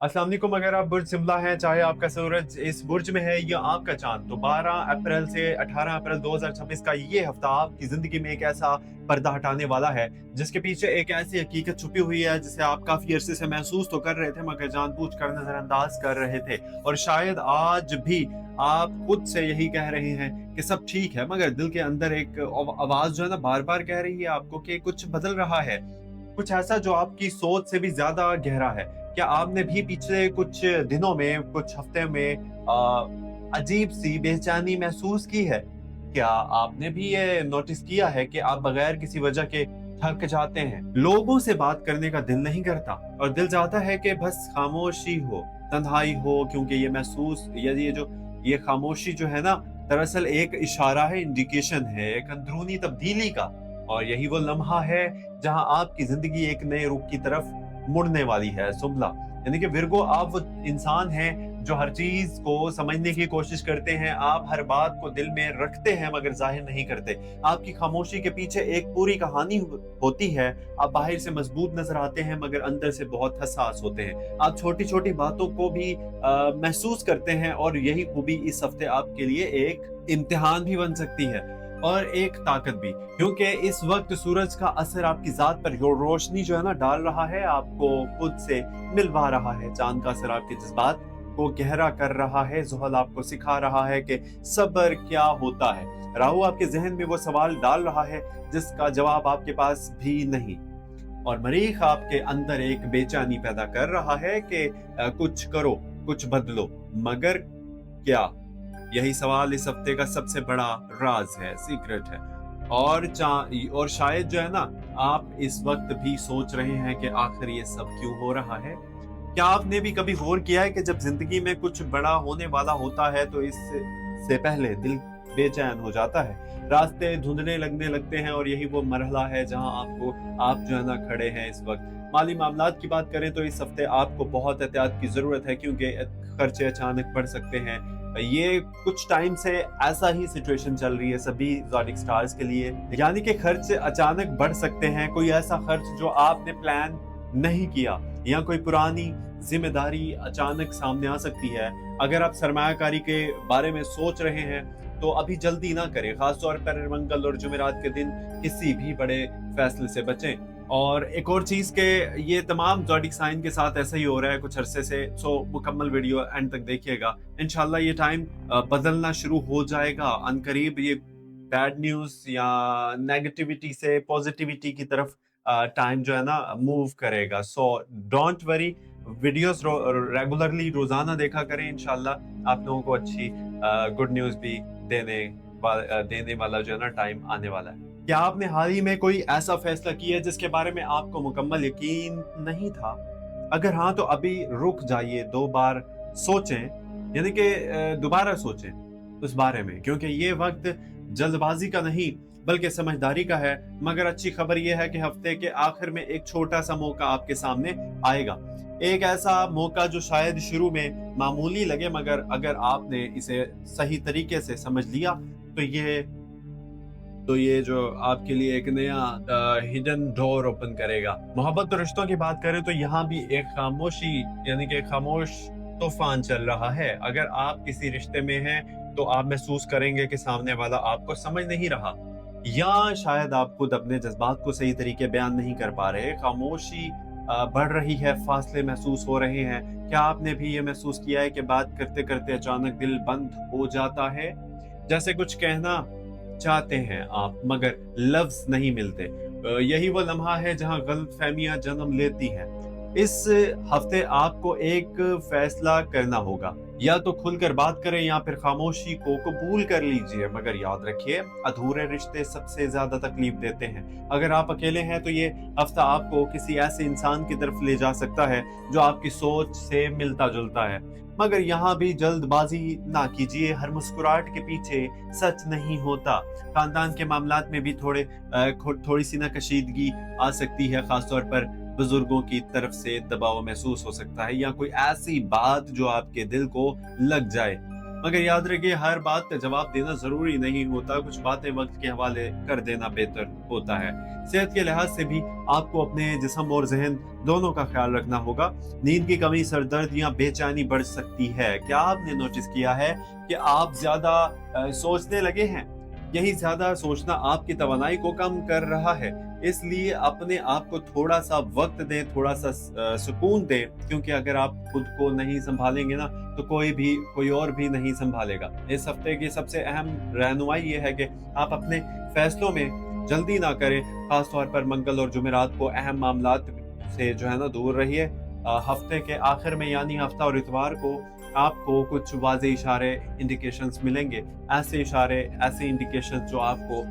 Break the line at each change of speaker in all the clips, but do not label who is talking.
अस्सलाम वालेकुम। अगर आप बुर्ज शिमला हैं, चाहे आपका सूरज इस बुर्ज में है या आपका चांद, तो 12 अप्रैल से 18 अप्रैल 2026 का ये हफ्ता आपकी जिंदगी में एक ऐसा पर्दा हटाने वाला है जिसके पीछे एक ऐसी हकीकत छुपी हुई है जिसे आप काफी अरसे से महसूस तो कर रहे थे मगर जानबूझकर नजरअंदाज कर रहे थे। और शायद आज भी आप खुद से यही कह रहे हैं कि सब ठीक है, मगर दिल के अंदर एक आवाज जो है ना बार बार कह रही है आपको कि कुछ बदल रहा है, कुछ ऐसा जो आपकी सोच से भी ज्यादा गहरा है। क्या आपने भी पिछले कुछ दिनों में, कुछ हफ्ते में अजीब सी बेचैनी महसूस की है? क्या आपने भी ये नोटिस किया है कि आप बगैर किसी वजह के थक जाते हैं? लोगों से बात करने का दिल नहीं करता और दिल चाहता है कि बस खामोशी हो, तन्हाई हो, क्योंकि ये महसूस ये खामोशी जो है ना, दरअसल एक इशारा है, इंडिकेशन है एक अंदरूनी तब्दीली का। और यही वो लम्हा है जहां आपकी जिंदगी एक नए रुख की तरफ मुड़ने वाली है। सुबला यानी कि विर्गो, आप वो इंसान हैं जो हर चीज को समझने की कोशिश करते हैं, आप हर बात को दिल में रखते हैं मगर जाहिर नहीं करते। आपकी खामोशी के पीछे एक पूरी कहानी होती है। आप बाहर से मजबूत नजर आते हैं मगर अंदर से बहुत हसास होते हैं। आप छोटी छोटी बातों को भी महसूस करते हैं और यही खूबी इस हफ्ते आपके लिए एक इम्तिहान भी बन सकती है और एक ताकत भी, क्योंकि इस वक्त सूरज का असर आपकी जात पर रोशनी जो है ना डाल रहा है, आपको खुद से मिलवा रहा है। चांद का असर आपके जज्बात को गहरा कर रहा है। ज़ुहल आपको सिखा रहा है कि सब्र क्या होता है। राहु आपके जहन में वो सवाल डाल रहा है जिसका जवाब आपके पास भी नहीं। और मरीख आपके अंदर एक बेचैनी पैदा कर रहा है कि कुछ करो, कुछ बदलो, मगर क्या? यही सवाल इस हफ्ते का सबसे बड़ा राज है, सीक्रेट है। और शायद जो है ना, आप इस वक्त भी सोच रहे हैं कि आखिर ये सब क्यों हो रहा है। क्या आपने भी कभी गौर किया है कि जब जिंदगी में कुछ बड़ा होने वाला होता है तो इससे पहले दिल बेचैन हो जाता है, रास्ते धुंधले लगने लगते हैं, और यही वो मरहला है जहां आप जो है ना खड़े हैं इस वक्त। माली मामलात की बात करें तो इस हफ्ते आपको बहुत एहतियात की जरूरत है, क्योंकि खर्चे अचानक बढ़ सकते हैं। ये कुछ टाइम से ऐसा ही सिचुएशन चल रही है सभी ज़ोडिक स्टार्स के लिए, यानी कि खर्च अचानक बढ़ सकते हैं। कोई ऐसा खर्च जो आपने प्लान नहीं किया, या कोई पुरानी जिम्मेदारी अचानक सामने आ सकती है। अगर आप सरमायाकारी के बारे में सोच रहे हैं तो अभी जल्दी ना करें, खासतौर पर मंगल और जुमेरात के दिन किसी भी बड़े फैसले से बचें। और एक और चीज के, ये तमाम ज़ोडिक साइन के साथ ऐसा ही हो रहा है कुछ अरसे से, सो मुकम्मल वीडियो एंड तक देखिएगा। इंशाल्लाह ये टाइम बदलना शुरू हो जाएगा अनकरीब। ये बैड न्यूज या नेगेटिविटी से पॉजिटिविटी की तरफ टाइम जो है ना मूव करेगा। So don't worry, videos regularly रोजाना देखा करें। इंशाल्लाह आप लोगों को अच्छी गुड न्यूज भी देने वाला जो है ना टाइम आने वाला है। क्या आपने हाल ही में कोई ऐसा फैसला किया है जिसके बारे में आपको मुकम्मल यकीन नहीं था? अगर हाँ, तो अभी रुक जाइए, 2 बार सोचें, यानी कि दोबारा सोचें उस बारे में, क्योंकि ये वक्त जल्दबाजी का नहीं बल्कि समझदारी का है। मगर अच्छी खबर यह है कि हफ्ते के आखिर में एक छोटा सा मौका आपके सामने आएगा। एक ऐसा मौका जो शायद शुरू में मामूली लगे, मगर अगर आपने इसे सही तरीके से समझ लिया तो ये जो आपके लिए एक नया हिडन डोर ओपन करेगा। मोहब्बत और रिश्तों की बात करें तो यहाँ भी एक खामोशी, यानी कि खामोश तूफान चल रहा है। अगर आप किसी रिश्ते में हैं तो आप महसूस करेंगे कि सामने वाला आपको समझ नहीं रहा, या शायद आप खुद अपने जज्बात को सही तरीके बयान नहीं कर पा रहे। खामोशी बढ़ रही है, फासले महसूस हो रहे हैं। क्या आपने भी ये महसूस किया है कि बात करते करते अचानक दिल बंद हो जाता है, जैसे कुछ कहना चाहते हैं आप मगर लफ्ज नहीं मिलते? यही वो लम्हा है जहां गलतफहमियां जन्म लेती हैं। इस हफ्ते आपको एक फैसला करना होगा, या तो खुलकर बात करें या फिर खामोशी को कबूल कर लीजिए। मगर याद रखिए, अधूरे रिश्ते सबसे ज्यादा तकलीफ देते हैं। अगर आप अकेले हैं तो ये हफ्ता आपको किसी ऐसे इंसान की तरफ ले जा सकता है जो आपकी सोच से मिलता जुलता है। मगर यहाँ भी जल्दबाजी ना कीजिए, हर मुस्कुराहट के पीछे सच नहीं होता। खानदान के मामलात में भी थोड़ी सी ना कशीदगी आ सकती है, खासतौर पर बुजुर्गों की तरफ से दबाव महसूस हो सकता है, या कोई ऐसी बात जो आपके दिल को लग जाए। मगर याद रखिए हर बात का जवाब देना ज़रूरी नहीं होता, कुछ बातें वक़्त के हवाले कर देना बेहतर होता है। सेहत के लिहाज से भी आपको अपने जिस्म और ज़हन दोनों का ख़्याल रखना होगा। नींद की कमी, सर दर्द या बेचैनी बढ़ सकती है। क्या आपने नोटिस किया है कि आप ज़्यादा सोचने लगे हैं? यही ज़्यादा सोचना आपकी तवानाई को कम कर रहा है। इसलिए अपने आप को थोड़ा-सा वक़्त दें, थोड़ा-सा सुकून दें, क्योंकि अगर आप खुद को नहीं सँभालेंगे ना, तो कोई और भी नहीं सँभालेगा। इस हफ़्ते की सबसे अहम रहनुमाई ये है कि आप अपने फ़ैसलों में जल्दी ना करें, ख़ास तौर पर मंगल और जुमेरात को अहम मामलात से जो है ना दूर रहिए। हफ़्ते के आखिर में यानी हफ़्ता और इतवार को आपको कुछ वाज़ेह इशारे, इंडिकेशंस मिलेंगे। ऐसे इशारे, ऐसे इंडिकेशंस जो आपको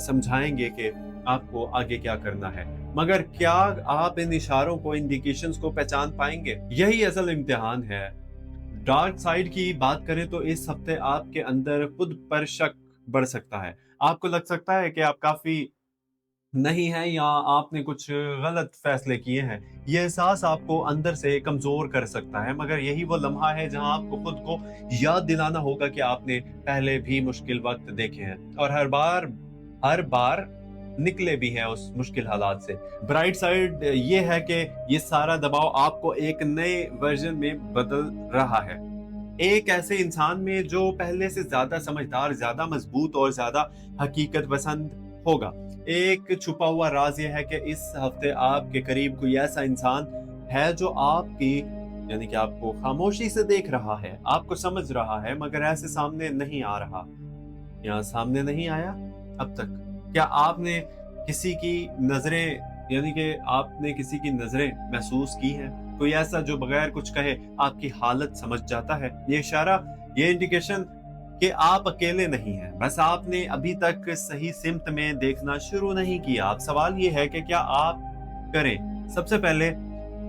समझाएँगे कि आपको आगे क्या करना है। मगर क्या आप इन इशारों को, इंडिकेशंस को पहचान पाएँगे? यही असल इम्तिहान है। डार्क साइड की बात करें तो इस हफ्ते आपके अंदर खुद पर शक बढ़ सकता है। आपको लग सकता है कि आप काफ़ी नहीं हैं या आपने कुछ गलत फैसले किए हैं। ये एहसास आपको अंदर से कमज़ोर कर सकता है, मगर यही वो लम्हा है जहाँ आपको खुद को याद दिलाना होगा कि आपने पहले भी मुश्किल वक़्त देखे हैं और हर बार निकले भी हैं उस मुश्किल हालात से। ब्राइट साइड ये है कि ये सारा दबाव आपको एक नए वर्ज़न में बदल रहा है। एक ऐसे इंसान में जो पहले से ज़्यादा समझदार, ज़्यादा मज़बूत और ज़्यादा हकीकत पसंद होगा। एक छुपा हुआ राज़ ये है कि इस हफ़्ते आपके करीब कोई ऐसा इंसान है जो आपकी यानी कि आपको खामोशी से देख रहा है, आपको समझ रहा है, मगर ऐसे सामने नहीं आ रहा या सामने नहीं आया अब तक। क्या आपने किसी की नज़रें यानी कि आपने किसी की नज़रें महसूस की हैं? कोई ऐसा जो बगैर कुछ कहे आपकी हालत समझ जाता है? ये इशारा, ये इंडिकेशन कि आप अकेले नहीं हैं, बस आपने अभी तक सही सिमत में देखना शुरू नहीं किया। अब सवाल ये है कि क्या आप करें? सबसे पहले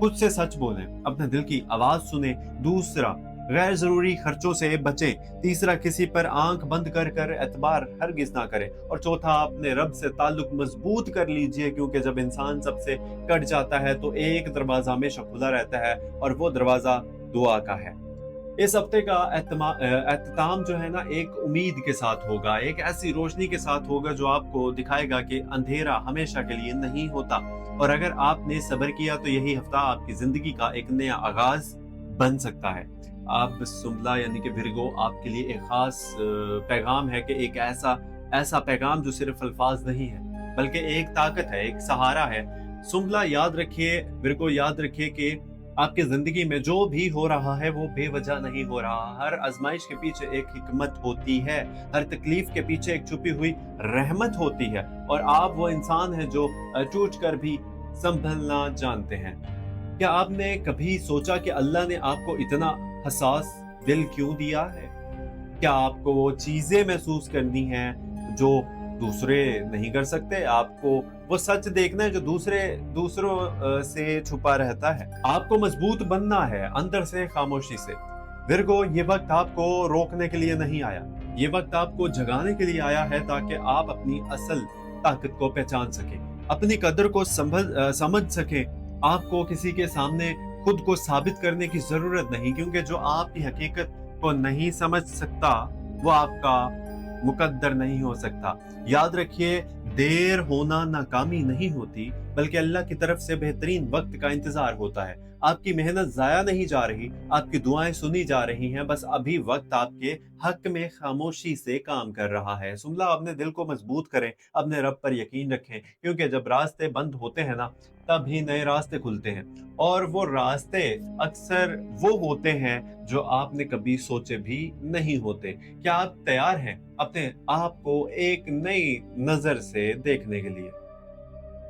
खुद से सच बोलें, अपने दिल की आवाज़ सुनें। दूसरा, गैर ज़रूरी खर्चों से बचें। तीसरा, किसी पर आँख बंद कर एतबार हरगिज़ ना करें। और चौथा, अपने रब से ताल्लुक मज़बूत कर लीजिए, क्योंकि जब इंसान सबसे कट जाता है तो एक दरवाज़ा हमेशा खुला रहता है और वो दरवाज़ा दुआ का है। इस हफ्ते का एहतमाम जो है ना एक उम्मीद के साथ होगा, एक ऐसी रोशनी के साथ होगा जो आपको दिखाएगा कि अंधेरा हमेशा के लिए नहीं होता। और अगर आपने सब्र किया तो यही हफ्ता आपकी जिंदगी का एक नया आगाज बन सकता है। आप सुमला यानी कि विरगो आपके लिए एक खास पैगाम है कि एक ऐसा पैगाम जो सिर्फ अल्फाज नहीं है बल्कि एक ताकत है, एक सहारा है। सुमला याद रखिए, विरगो याद रखिए कि आपकी जिंदगी में जो भी हो रहा है वो बेवजह नहीं हो रहा। हर आजमाइश के पीछे एक हिकमत होती है, हर तकलीफ के पीछे एक छुपी हुई रहमत होती है और आप वो इंसान हैं जो टूट कर भी संभलना जानते हैं। क्या आपने कभी सोचा कि अल्लाह ने आपको इतना हसास दिल क्यों दिया है? क्या आपको वो चीजें महसूस करनी हैं जो दूसरे नहीं कर सकते? आपको वो सच देखना है जो दूसरों से छुपा रहता है। आपको मजबूत बनना है अंदर से, खामोशी से। विरगो, ये वक्त आपको रोकने के लिए नहीं आया, ये वक्त आपको जगाने के लिए आया है ताकि आप अपनी असल ताकत को पहचान सके, अपनी कदर को समझ सके। आपको किसी के सामने खुद को साबित करने की जरूरत नहीं, क्योंकि जो आपकी हकीकत को नहीं समझ सकता वो आपका मुकद्दर नहीं हो सकता। याद रखिए, देर होना नाकामी नहीं होती, बल्कि अल्लाह की तरफ से बेहतरीन वक्त का इंतजार होता है। आपकी मेहनत जाया नहीं जा रही, आपकी दुआएं सुनी जा रही हैं, बस अभी वक्त आपके हक में खामोशी से काम कर रहा है। सुमला, अपने दिल को मजबूत करें, अपने रब पर यकीन रखें, क्योंकि जब रास्ते बंद होते हैं ना, तभी नए रास्ते खुलते हैं और वो रास्ते अक्सर वो होते हैं जो आपने कभी सोचे भी नहीं होते। क्या आप तैयार हैं अपने आप को एक नई नजर से देखने के लिए?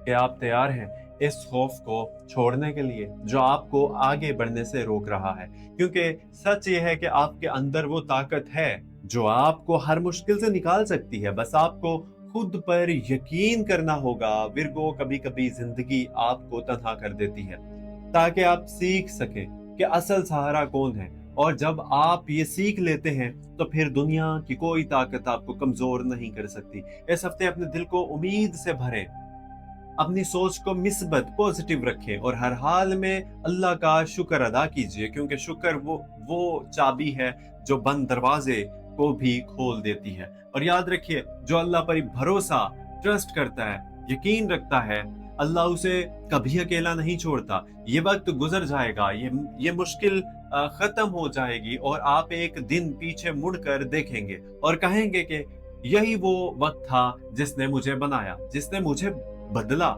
क्या आप तैयार हैं इस खौफ को छोड़ने के लिए जो आपको आगे बढ़ने से रोक रहा है? क्योंकि सच ये है कि आपके अंदर वो ताकत है जो आपको हर मुश्किल से निकाल सकती है। बस आपको खुद पर यकीन करना होगा। विरगो, कभी कभी जिंदगी आपको तन्हा कर देती है ताकि आप सीख सकें कि असल सहारा कौन है, और जब आप ये सीख लेते हैं तो फिर दुनिया की कोई ताकत आपको कमजोर नहीं कर सकती। इस हफ्ते अपने दिल को उम्मीद से भरें, अपनी सोच को मिस्बत पॉजिटिव रखें और हर हाल में अल्लाह का शुक्र अदा कीजिए, क्योंकि शुक्र वो चाबी है जो बंद दरवाजे को भी खोल देती है। और याद रखिए, जो अल्लाह पर भरोसा ट्रस्ट करता है, यकीन रखता है, अल्लाह उसे कभी अकेला नहीं छोड़ता। ये वक्त गुजर जाएगा, ये मुश्किल खत्म हो जाएगी और आप एक दिन पीछे मुड़कर देखेंगे और कहेंगे कि यही वो वक्त था जिसने मुझे बनाया, जिसने मुझे बदला,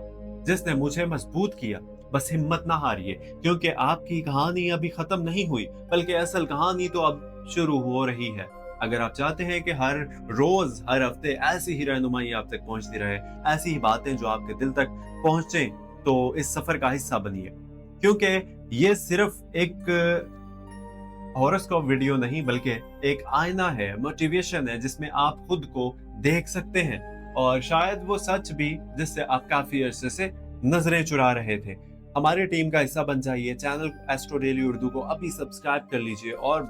जिसने मुझे मजबूत किया। बस हिम्मत ना हारिए, क्योंकि आपकी कहानी अभी खत्म नहीं हुई, बल्कि असल कहानी तो अब शुरू हो रही है। अगर आप चाहते हैं कि हर रोज हर हफ्ते ऐसी ही रहनुमाई आप तक पहुंचती रहे, ऐसी ही बातें जो आपके दिल तक पहुंचे, तो इस सफर का हिस्सा बनिए, क्योंकि ये सिर्फ एक हॉरोस्कोप वीडियो नहीं बल्कि एक आईना है, मोटिवेशन है, जिसमें आप खुद को देख सकते हैं और शायद वो सच भी जिससे आप काफी अरसे से नजरें चुरा रहे थे। हमारी टीम का हिस्सा बन जाइए, चैनल एस्ट्रो डेली उर्दू को अभी सब्सक्राइब कर लीजिए और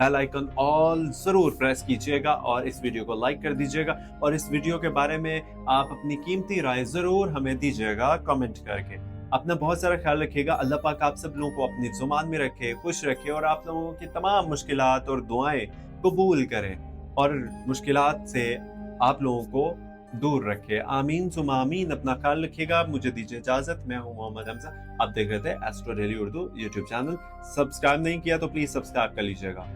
बेल आइकन ऑल जरूर प्रेस कीजिएगा और इस वीडियो को लाइक कर दीजिएगा और इस वीडियो के बारे में आप अपनी कीमती राय जरूर हमें दीजिएगा कमेंट करके। अपना बहुत सारा ख्याल रखिएगा। अल्लाह पाक आप सब लोगों को अपनी जुबान में रखे, खुश रखे और आप लोगों की तमाम मुश्किलात और दुआएं कबूल करें और मुश्किलात से आप लोगों को दूर रखे। आमीन सुमा आमीन। अपना ख्याल रखिएगा। मुझे दीजिए इजाजत। मैं हूं मोहम्मद हमजा। आप देख रहे थे astro daily Urdu YouTube channel. Subscribe नहीं किया तो प्लीज सब्सक्राइब कर लीजिएगा।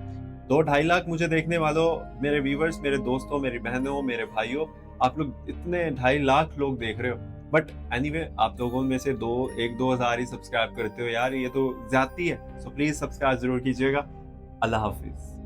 2-2.5 लाख मुझे देखने वालों, मेरे व्यूवर्स, मेरे दोस्तों, मेरी बहनों, मेरे भाइयों, आप लोग इतने 2.5 लाख लोग देख रहे हो, बट एनीवे आप लोगों में से 1-2 हजार ही सब्सक्राइब करते हो यार, ये तो ज्यादती है। सो प्लीज सब्सक्राइब जरूर कीजिएगा। अल्लाह हाफिज।